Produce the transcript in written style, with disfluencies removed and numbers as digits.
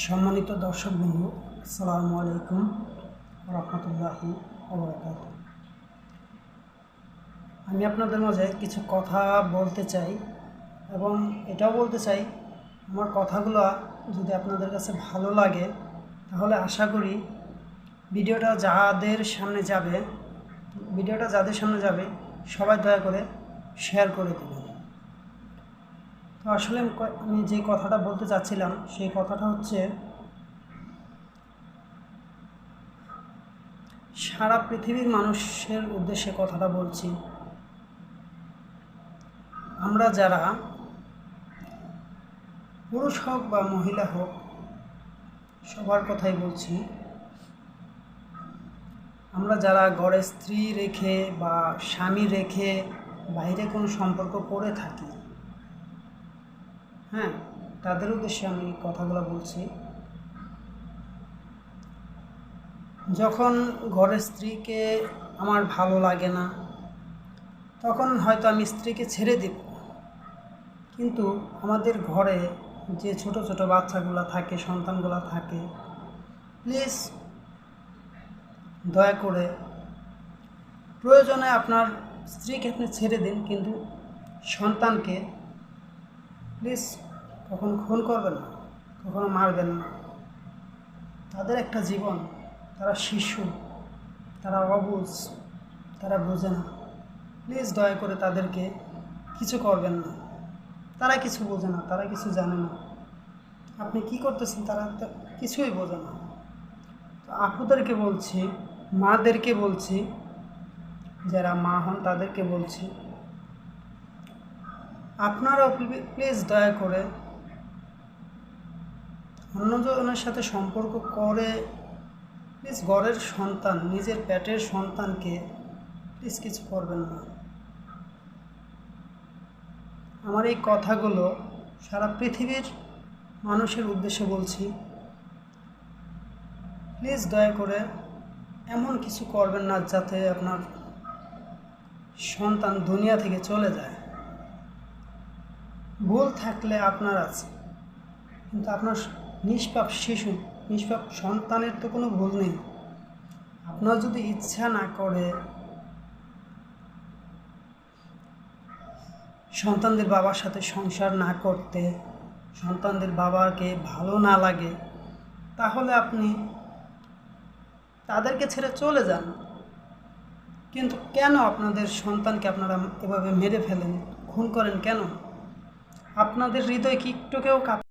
সম্মানিত দর্শকবৃন্দ, আসসালামু আলাইকুম রহমতুল্লাহি ওয়া বারাকাতুহু। আমি আপনাদের মাঝে কিছু কথা বলতে চাই এবং এটাও বলতে চাই, আমার কথাগুলো যদি আপনাদের কাছে ভালো লাগে তাহলে আশা করি ভিডিওটা যাদের সামনে যাবে সবাই দয়া করে শেয়ার করে দেবেন। তো আসলে আমি যে কথাটা বলতে চাচ্ছিলাম সেই কথাটা হচ্ছে, সারা পৃথিবীর মানুষের উদ্দেশ্যে কথাটা বলছি। আমরা যারা পুরুষ হোক বা মহিলা হোক, সবার কথাই বলছি, আমরা যারা ঘরে স্ত্রী রেখে বা স্বামী রেখে বাইরে কোনো সম্পর্ক করে থাকি, তাদের উদ্দেশ্যে আমি কথাগুলো বলছি। যখন ঘরের স্ত্রীকে আমার ভালো লাগে না, তখন হয়তো আমি স্ত্রীকে ছেড়ে দিব, কিন্তু আমাদের ঘরে যে ছোট ছোট বাচ্চাগুলো থাকে, সন্তানগুলো থাকে, প্লিজ দয়া করে প্রয়োজনে আপনার স্ত্রীকে আপনি ছেড়ে দিন, কিন্তু সন্তানকে প্লিজ কখনো খুন করবেন না, কখনো মারবেন না। তাদের একটা জীবন, তারা শিশু, তারা অবুঝ, তারা বোঝে না। প্লিজ দয়া করে তাদেরকে কিছু করবেন না। তারা কিছু বোঝে না, তারা কিছু জানে না। আপনি কি করতেছেন তারা কিছুই বোঝে না। তো আপুদেরকে বলছি, মাদেরকে বলছি, যারা মা হন তাদেরকে বলছি, আপনারাও প্লিজ দয়া করে অন্যজনের সাথে সম্পর্ক করে প্লিজ ঘরের সন্তান, নিজের পেটের সন্তানকে প্লিজ কিছু করবেন না। আমার এই কথাগুলো সারা পৃথিবীর মানুষের উদ্দেশ্যে বলছি। প্লিজ দয়া করে এমন কিছু করবেন না যাতে আপনার সন্তান দুনিয়া থেকে চলে যায়। ভুল থাকলে আপনার আছে, কিন্তু আপনার নিষ্পাপ শিশু, নিষ্পাপ সন্তানের তো কোনো ভুল নেই। আপনার যদি ইচ্ছা না করে, সন্তানদের বাবার সাথে সংসার না করতে, সন্তানদের বাবাকে ভালো না লাগে, তাহলে আপনি তাদেরকে ছেড়ে চলে যান। কিন্তু কেন আপনাদের সন্তানকে আপনারা এভাবে মেরে ফেলেন, খুন করেন কেন? আপনাদের হৃদয় কি একটুকেও